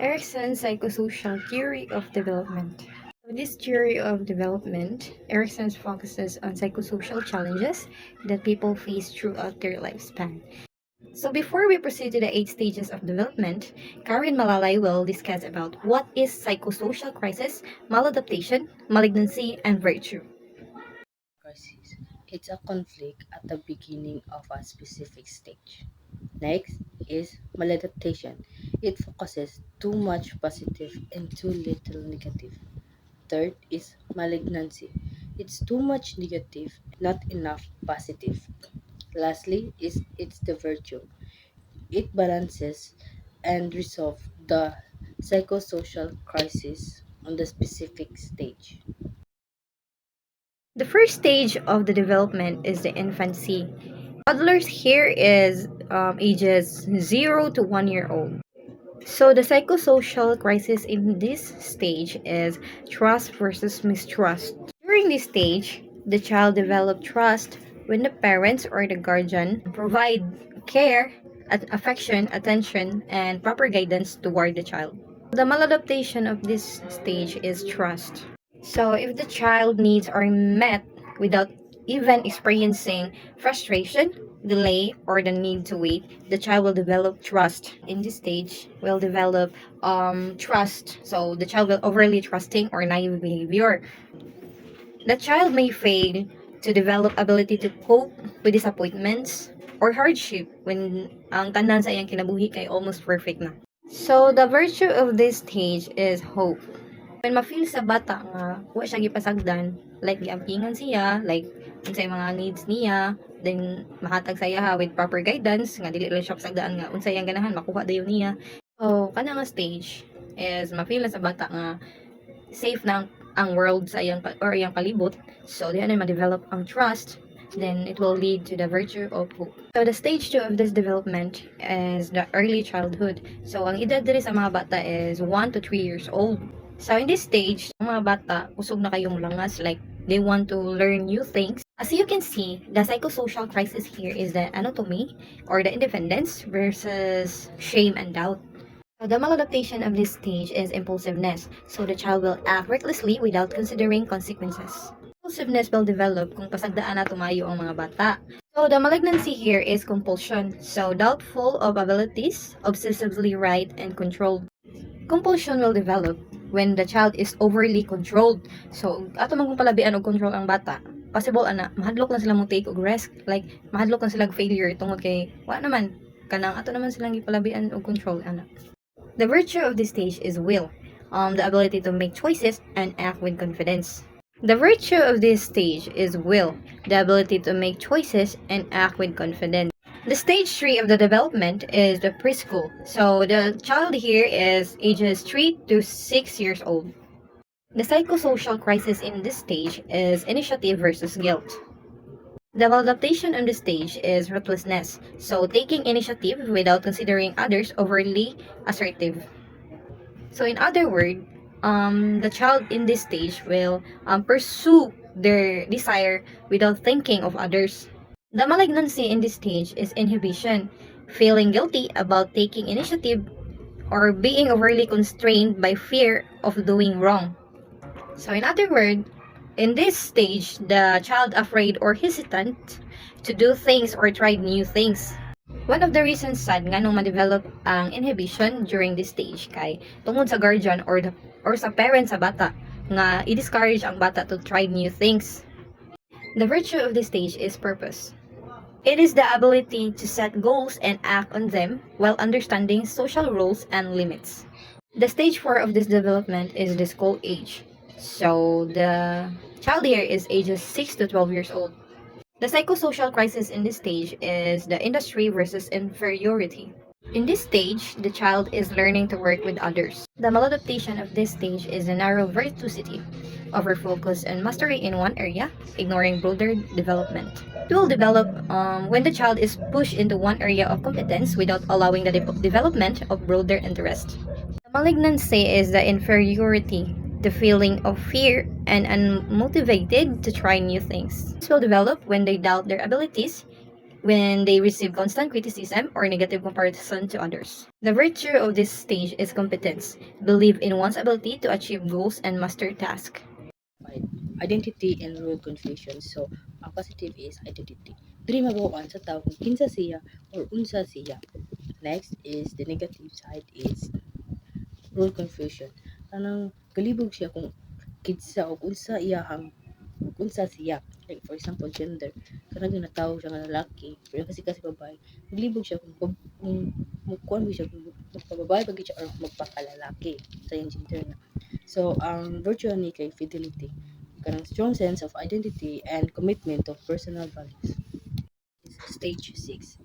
Erickson's psychosocial theory of development. This theory of development, Erickson focuses on psychosocial challenges that people face throughout their lifespan. So before we proceed to the 8 stages of development, Karen Malalay will discuss about what is psychosocial crisis, maladaptation, malignancy, and virtue. Crisis. It's a conflict at the beginning of a specific stage. Next is maladaptation. It focuses too much positive and too little negative. Third is malignancy. It's too much negative, not enough positive. Lastly is it's the virtue. It balances and resolves the psychosocial crisis on the specific stage. The first stage of the development is the infancy. Toddlers here is ages 0 to 1 year old. So the psychosocial crisis in this stage is trust versus mistrust. During this stage, the child develops trust when the parents or the guardian provide care, affection, attention, and proper guidance toward the child. The maladaptation of this stage is trust. So if the child needs are met without even experiencing frustration, delay, or the need to wait, the child will develop trust. In this stage, will develop trust. So the child will overly trusting or naive behavior. The child may fail to develop ability to cope with disappointments or hardship when ang tanan sa iyang kinabuhi kay almost perfect na. So the virtue of this stage is hope. When ma-feel sa bata nga wa siya gipasagdan, like giampingan siya, like unsay mga needs niya, then mahatag sa iya with proper guidance nga dili lang siya pasagdaan nga unsay ang ganahan makuha dayon niya. So kana nga stage is ma-feel na sa bata nga safe na ang world sa iyang or iyang palibot. So diyan na ma-develop ang trust, then it will lead to the virtue of hope. So the stage 2 of this development is the early childhood. So ang edad diri sa mga bata is 1 to 3 years old. So in this stage, ang mga bata, usog na kayong langas, like they want to learn new things. As you can see, the psychosocial crisis here is the anatomy or the independence versus shame and doubt. So the maladaptation of this stage is impulsiveness. So the child will act recklessly without considering consequences. Impulsiveness will develop kung pasagdaan na tumayo ang mga bata. So the malignancy here is compulsion. So doubtful of abilities, obsessively right and controlled. Compulsion will develop when the child is overly controlled. So, ato man kung palabian og control ang bata, possible ana, mahadlok lang sila mo take og risk, like mahadlok lang sila og failure tungod kay wa naman kanang ato naman silang gipalabian og control ana. The virtue of this stage is will, the ability to make choices and act with confidence. The virtue of this stage is will, the ability to make choices and act with confidence. The stage 3 of the development is the preschool. So the child here is ages 3 to 6 years old. The psychosocial crisis in this stage is initiative versus guilt. The maladaptation on this stage is ruthlessness, so taking initiative without considering others overly assertive. So in other words, the child in this stage will pursue their desire without thinking of others. The malignancy in this stage is inhibition, feeling guilty about taking initiative or being overly constrained by fear of doing wrong. So in other words, in this stage, the child afraid or hesitant to do things or try new things. One of the reasons sad nga nung ma-develop ang inhibition during this stage kay tungod sa guardian or sa parents sa bata nga i-discourage ang bata to try new things. The virtue of this stage is purpose. It is the ability to set goals and act on them while understanding social rules and limits. The stage 4 of this development is the school age. So the child here is ages 6 to 12 years old. The psychosocial crisis in this stage is the industry versus inferiority. In this stage, the child is learning to work with others. The maladaptation of this stage is a narrow virtuosity, over-focus and mastery in one area, ignoring broader development. It will develop when the child is pushed into one area of competence without allowing the development of broader interest. The malignancy is the inferiority, the feeling of fear and unmotivated to try new things. This will develop when they doubt their abilities, when they receive constant criticism or negative comparison to others. The virtue of this stage is competence, believe in one's ability to achieve goals and master tasks. Right. Identity and role confusion. So, ang positive is identity. Diri mabuan sa tao kung kinsa siya or unsa siya. Next is the negative side is role confusion. Kanang galibog siya kung kinsa o unsa iyahang unsa siya. Like for example, gender. Kanang ginatawag siya nga lalaki, pero kasi babae. Naglibog siya kung kuan ba siya kung magpababae ba siya or magpakalalaki sa iyang gender na. So, ang virtue ni kay fidelity. Kanang strong sense of identity and commitment of personal values. Stage 6.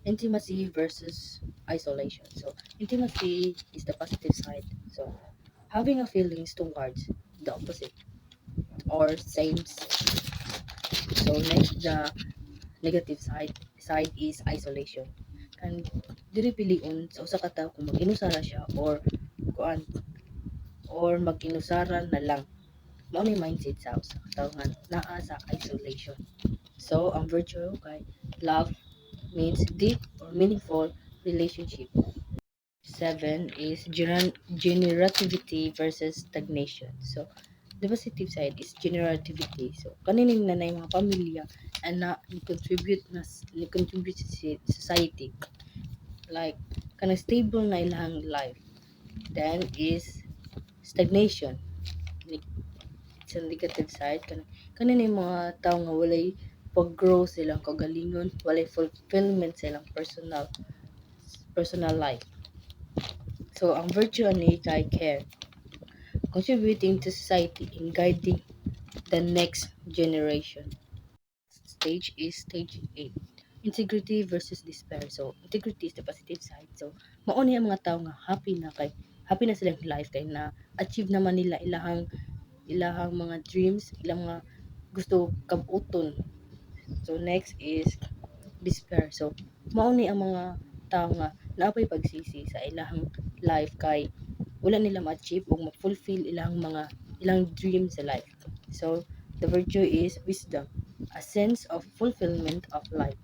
Intimacy versus isolation. So, intimacy is the positive side. So, having a feelings towards the opposite or same sex. So, next, the negative side is isolation. And dili piliun sa usa ka tawo kung mag-inusara siya or kuan or mag-inusara na lang. Mao ni mindset sa usa ka tawo nga naa sa isolation. So, ang virtue kay love means deep or meaningful relationship. Seven is generativity versus stagnation. So, the positive side is generativity. So, kanining nanay mga pamilya and na ni-contribute sa society. Like, kanang stable na ilang life. Then is stagnation. Sa negative side, kanina yung mga tao nga walay pag-grow silang kagalingon, walay fulfillment silang personal life. So, ang virtue ni kay care, contributing to society and guiding the next generation. Stage is stage 8. Integrity versus despair. So, integrity is the positive side. So, mao ni ang mga tao nga happy na silang life kay na achieve naman nila ilahang mga dreams, ilang mga gusto kabuton. So, next is despair. So, mao ni ang mga tao nga naapay pagsisi sa ilahang life kay wala nila ma-achieve o ma-fulfill ilang dream sa life. So, the virtue is wisdom, a sense of fulfillment of life.